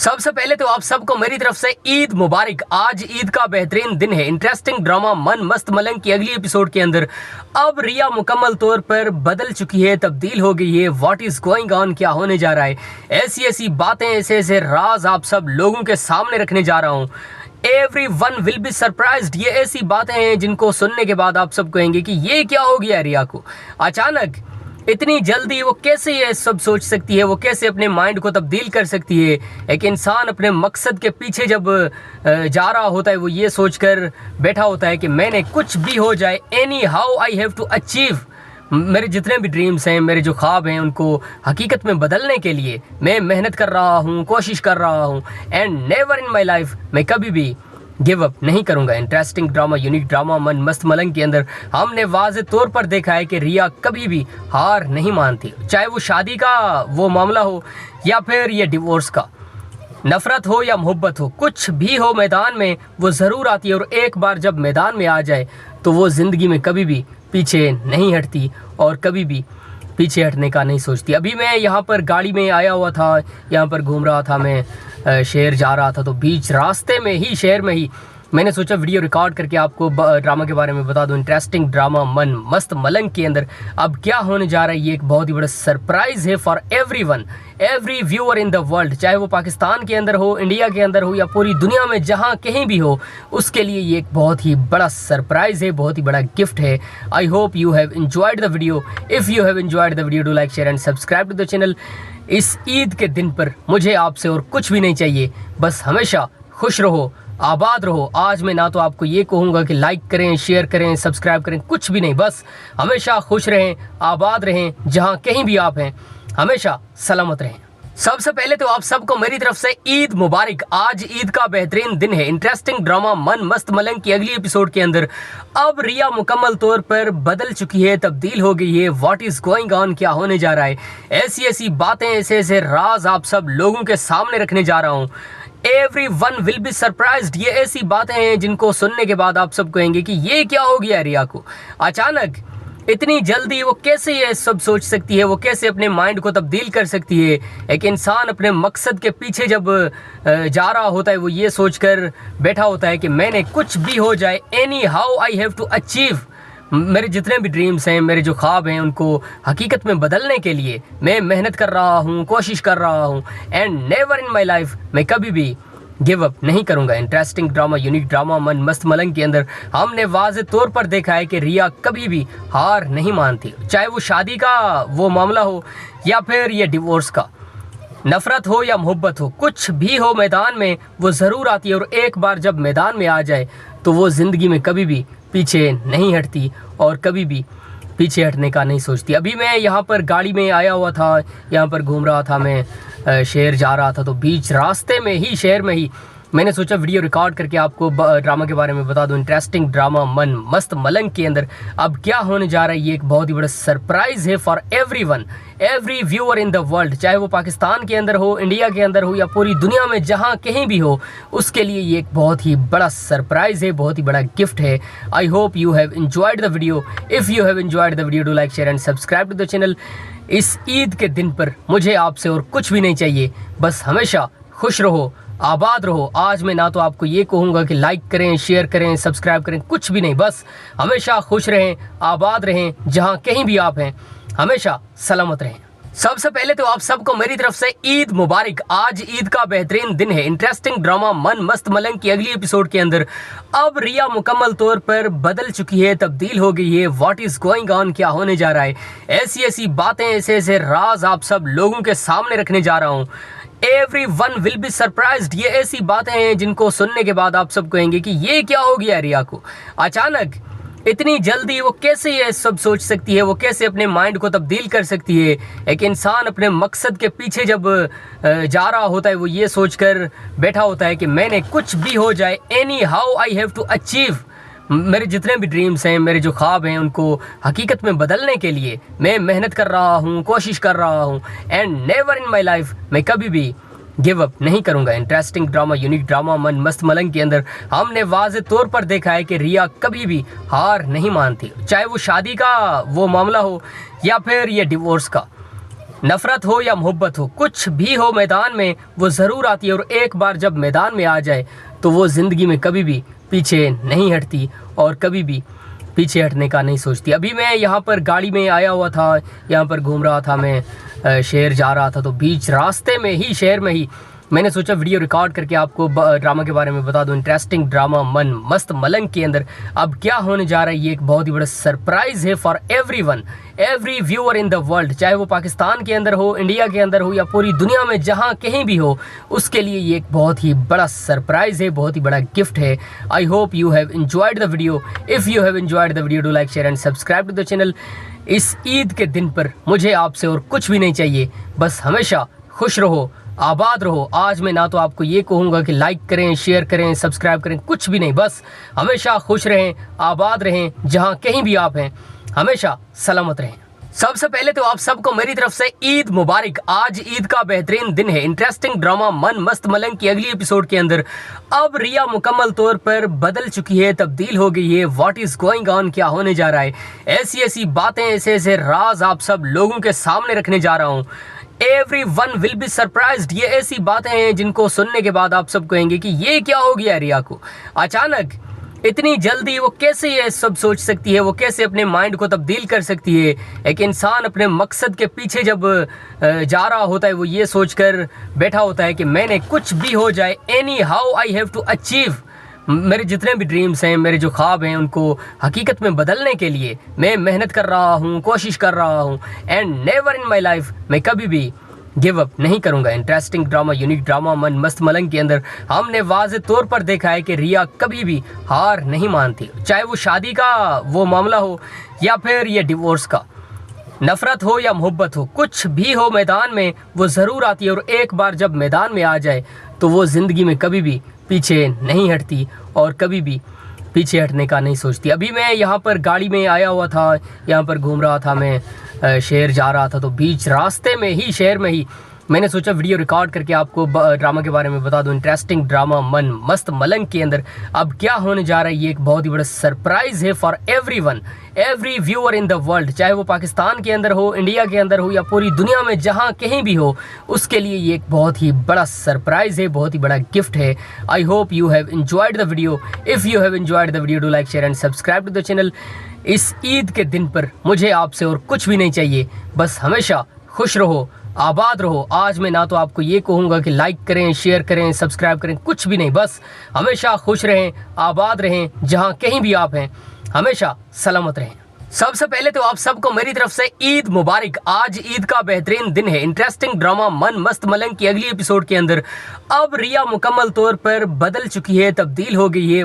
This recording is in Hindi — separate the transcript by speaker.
Speaker 1: सबसे पहले तो आप सबको मेरी तरफ से ईद मुबारक। आज ईद का बेहतरीन दिन है। इंटरेस्टिंग ड्रामा मन मस्त मलंग की अगली एपिसोड के अंदर अब रिया मुकम्मल तौर पर बदल चुकी है, तब्दील हो गई है। व्हाट इज गोइंग ऑन, क्या होने जा रहा है, ऐसी ऐसी बातें, ऐसे ऐसे राज आप सब लोगों के सामने रखने जा रहा हूँ। Everyone will be surprised। ये ऐसी बातें हैं जिनको सुनने के बाद आप सब कहेंगे कि ये क्या हो गया रिया को, अचानक इतनी जल्दी वो कैसे ये सब सोच सकती है, वो कैसे अपने माइंड को तब्दील कर सकती है। एक इंसान अपने मकसद के पीछे जब जा रहा होता है, वो ये सोचकर बैठा होता है कि मैंने कुछ भी हो जाए, anyhow I have to achieve, मेरे जितने भी ड्रीम्स हैं, मेरे जो ख्वाब हैं, उनको हकीकत में बदलने के लिए मैं मेहनत कर रहा हूँ, कोशिश कर रहा हूँ। And never in my life, मैं कभी भी गिव अप नहीं करूंगा। इंटरेस्टिंग ड्रामा, यूनिक ड्रामा मन मस्त मलंग के अंदर हमने वाज़े तौर पर देखा है कि रिया कभी भी हार नहीं मानती, चाहे वो शादी का वो मामला हो या फिर ये डिवोर्स का, नफ़रत हो या मोहब्बत हो, कुछ भी हो, मैदान में वो ज़रूर आती है। और एक बार जब मैदान में आ जाए तो वो ज़िंदगी में कभी भी पीछे नहीं हटती और कभी भी पीछे हटने का नहीं सोचती। अभी मैं यहाँ पर गाड़ी में आया हुआ था, यहाँ पर घूम रहा था, मैं शहर जा रहा था, तो बीच रास्ते में ही, शहर में ही मैंने सोचा वीडियो रिकॉर्ड करके आपको ड्रामा के बारे में बता दूं। इंटरेस्टिंग ड्रामा मन मस्त मलंग के अंदर अब क्या होने जा रहा है, ये एक बहुत ही बड़ा सरप्राइज़ है for everyone, every viewer in the world, चाहे वो पाकिस्तान के अंदर हो, इंडिया के अंदर हो या पूरी दुनिया में जहाँ कहीं भी हो, उसके लिए ये एक बहुत ही बड़ा सरप्राइज़ है, बहुत ही बड़ा गिफ्ट है। I hope you have enjoyed the video. If you have enjoyed the video, do like, share and subscribe to the channel. इस ईद के दिन पर मुझे आपसे और कुछ भी नहीं चाहिए, बस हमेशा खुश रहो, आबाद रहो। आज मैं ना तो आपको ये कहूँगा कि लाइक करें, शेयर करें, सब्सक्राइब करें, कुछ भी नहीं, बस हमेशा खुश रहें, आबाद रहें, जहाँ कहीं भी आप हैं, हमेशा सलामत रहें। सबसे पहले तो आप सबको मेरी तरफ से ईद मुबारक। आज ईद का बेहतरीन दिन है। इंटरेस्टिंग ड्रामा मन मस्त मलंग की अगली एपिसोड के अंदर अब रिया मुकम्मल तौर पर बदल चुकी है, तब्दील हो गई है। व्हाट इज गोइंग ऑन, क्या होने जा रहा है, ऐसी ऐसी बातें, ऐसे ऐसे राज आप सब लोगों के सामने रखने जा रहा हूँ। Everyone will be surprised। ये ऐसी बातें हैं जिनको सुनने के बाद आप सब कहेंगे कि ये क्या हो गया रिया को, अचानक इतनी जल्दी वो कैसे ये सब सोच सकती है, वो कैसे अपने माइंड को तब्दील कर सकती है। एक इंसान अपने मकसद के पीछे जब जा रहा होता है, वो ये सोचकर बैठा होता है कि मैंने कुछ भी हो जाए, anyhow I have to achieve, मेरे जितने भी ड्रीम्स हैं, मेरे जो ख्वाब हैं, उनको हकीकत में बदलने के लिए मैं मेहनत कर रहा हूँ, कोशिश कर रहा हूँ। And never in my life, मैं कभी भी गिव अप नहीं करूंगा। इंटरेस्टिंग ड्रामा, यूनिक ड्रामा मन मस्त मलंग के अंदर हमने वाज़े तौर पर देखा है कि रिया कभी भी हार नहीं मानती, चाहे वो शादी का वो मामला हो या फिर ये डिवोर्स का, नफ़रत हो या मोहब्बत हो, कुछ भी हो, मैदान में वो ज़रूर आती है। और एक बार जब मैदान में आ जाए तो वो ज़िंदगी में कभी भी पीछे नहीं हटती और कभी भी पीछे हटने का नहीं सोचती। अभी मैं यहाँ पर गाड़ी में आया हुआ था, यहाँ पर घूम रहा था, मैं शहर जा रहा था, तो बीच रास्ते में ही, शहर में ही मैंने सोचा वीडियो रिकॉर्ड करके आपको ड्रामा के बारे में बता दूं। इंटरेस्टिंग ड्रामा मन मस्त मलंग के अंदर अब क्या होने जा रहा है, ये एक बहुत ही बड़ा सरप्राइज़ है for everyone, every viewer in the world, चाहे वो पाकिस्तान के अंदर हो, इंडिया के अंदर हो या पूरी दुनिया में जहाँ कहीं भी हो, उसके लिए ये एक बहुत ही बड़ा सरप्राइज़ है, बहुत ही बड़ा गिफ्ट है। I hope you have enjoyed the video. If you have enjoyed the video, do like, share and subscribe to the channel. इस ईद के दिन पर मुझे आपसे और कुछ भी नहीं चाहिए, बस हमेशा खुश रहो, आबाद रहो। आज मैं ना तो आपको ये कहूँगा कि लाइक करें, शेयर करें, सब्सक्राइब करें, कुछ भी नहीं, बस हमेशा खुश रहें, आबाद रहें, जहाँ कहीं भी आप हैं, हमेशा सलामत रहें। सबसे पहले तो आप सबको मेरी तरफ से ईद मुबारक। आज ईद का बेहतरीन दिन है। इंटरेस्टिंग ड्रामा मन मस्त मलंग की अगली एपिसोड के अंदर अब रिया मुकम्मल तौर पर बदल चुकी है, तब्दील हो गई है। व्हाट इज गोइंग ऑन, क्या होने जा रहा है, ऐसी ऐसी बातें, ऐसे ऐसे राज आप सब लोगों के सामने रखने जा रहा हूँ। Everyone will be surprised। ये ऐसी बातें हैं जिनको सुनने के बाद आप सब कहेंगे कि ये क्या हो गया रिया को, अचानक इतनी जल्दी वो कैसे ये सब सोच सकती है, वो कैसे अपने माइंड को तब्दील कर सकती है। एक इंसान अपने मकसद के पीछे जब जा रहा होता है, वो ये सोचकर बैठा होता है कि मैंने कुछ भी हो जाए, anyhow I have to achieve, मेरे जितने भी ड्रीम्स हैं, मेरे जो ख्वाब हैं, उनको हकीकत में बदलने के लिए मैं मेहनत कर रहा हूँ, कोशिश कर रहा हूँ। And never in my life, मैं कभी भी गिव अप नहीं करूंगा। इंटरेस्टिंग ड्रामा, यूनिक ड्रामा मन मस्त मलंग के अंदर हमने वाज़े तौर पर देखा है कि रिया कभी भी हार नहीं मानती, चाहे वो शादी का वो मामला हो या फिर ये डिवोर्स का, नफरत हो या मोहब्बत हो, कुछ भी हो, मैदान में वो ज़रूर आती है और एक बार जब मैदान में आ जाए तो वो ज़िंदगी में कभी भी पीछे नहीं हटती और कभी भी पीछे हटने का नहीं सोचती। अभी मैं यहाँ पर गाड़ी में आया हुआ था, यहाँ पर घूम रहा था, मैं शहर जा रहा था, तो बीच रास्ते में ही, शहर में ही मैंने सोचा वीडियो रिकॉर्ड करके आपको ड्रामा के बारे में बता दूं। इंटरेस्टिंग ड्रामा मन मस्त मलंग के अंदर अब क्या होने जा रहा है, ये एक बहुत ही बड़ा सरप्राइज़ है for everyone, every viewer in the world, चाहे वो पाकिस्तान के अंदर हो, इंडिया के अंदर हो या पूरी दुनिया में जहाँ कहीं भी हो, उसके लिए ये एक बहुत ही बड़ा सरप्राइज़ है, बहुत ही बड़ा गिफ्ट है। I hope you have enjoyed the video. If you have enjoyed the video, do like, share and subscribe to the channel. इस ईद के दिन पर मुझे आपसे और कुछ भी नहीं चाहिए, बस हमेशा खुश रहो, आबाद रहो। आज मैं ना तो आपको ये कहूँगा कि लाइक करें, शेयर करें, सब्सक्राइब करें, कुछ भी नहीं, बस हमेशा खुश रहें, आबाद रहें, जहाँ कहीं भी आप हैं, हमेशा सलामत रहें। सबसे पहले तो आप सबको मेरी तरफ से ईद मुबारक। आज ईद का बेहतरीन दिन है। इंटरेस्टिंग ड्रामा मन मस्त मलंग की अगली एपिसोड के अंदर अब रिया मुकम्मल तौर पर बदल चुकी है, तब्दील हो गई है। व्हाट इज गोइंग ऑन, क्या होने जा रहा है, ऐसी ऐसी बातें, ऐसे ऐसे राज आप सब लोगों के सामने रखने जा रहा हूँ। Everyone will be surprised। ये ऐसी बातें हैं जिनको सुनने के बाद आप सब कहेंगे कि ये क्या हो गया रिया को, अचानक इतनी जल्दी वो कैसे ये सब सोच सकती है, वो कैसे अपने माइंड को तब्दील कर सकती है। एक इंसान अपने मकसद के पीछे जब जा रहा होता है, वो ये सोचकर बैठा होता है कि मैंने कुछ भी हो जाए, anyhow I have to achieve, मेरे जितने भी ड्रीम्स हैं, मेरे जो ख्वाब हैं, उनको हकीकत में बदलने के लिए मैं मेहनत कर रहा हूँ, कोशिश कर रहा हूँ। And never in my life, मैं कभी भी गिव अप नहीं करूँगा। इंटरेस्टिंग ड्रामा, यूनिक ड्रामा मन मस्त मलंग के अंदर हमने वाज़े तौर पर देखा है कि रिया कभी भी हार नहीं मानती, चाहे वो शादी का वो मामला हो या फिर ये डिवोर्स का। नफरत हो या मोहब्बत हो, कुछ भी हो, मैदान में वो ज़रूर आती है और एक बार जब मैदान में आ जाए तो वो ज़िंदगी में कभी भी पीछे नहीं हटती और कभी भी पीछे हटने का नहीं सोचती। अभी मैं यहाँ पर गाड़ी में आया हुआ था, यहाँ पर घूम रहा था, मैं शहर जा रहा था, तो बीच रास्ते में ही, शहर में ही मैंने सोचा वीडियो रिकॉर्ड करके आपको ड्रामा के बारे में बता दूं। इंटरेस्टिंग ड्रामा मन मस्त मलंग के अंदर अब क्या होने जा रहा है, ये एक बहुत ही बड़ा सरप्राइज़ है for everyone, every viewer in the world, चाहे वो पाकिस्तान के अंदर हो, इंडिया के अंदर हो या पूरी दुनिया में जहाँ कहीं भी हो, उसके लिए ये एक बहुत ही बड़ा सरप्राइज़ है, बहुत ही बड़ा गिफ्ट है। I hope you have enjoyed the video. If you have enjoyed the video, do like, share and subscribe to the channel. इस ईद के दिन पर मुझे आपसे और कुछ भी नहीं चाहिए, बस हमेशा खुश रहो, आबाद रहो। आज मैं ना तो आपको ये कहूँगा कि लाइक करें, शेयर करें, सब्सक्राइब करें, कुछ भी नहीं, बस हमेशा खुश रहें, आबाद रहें, जहाँ कहीं भी आप हैं, हमेशा सलामत रहें। सबसे पहले तो आप सबको मेरी तरफ से ईद मुबारक। आज ईद का बेहतरीन दिन है। इंटरेस्टिंग ड्रामा मन मस्त मलंग की अगली एपिसोड के अंदर अब रिया मुकम्मल तौर पर बदल चुकी है, तब्दील हो गई है।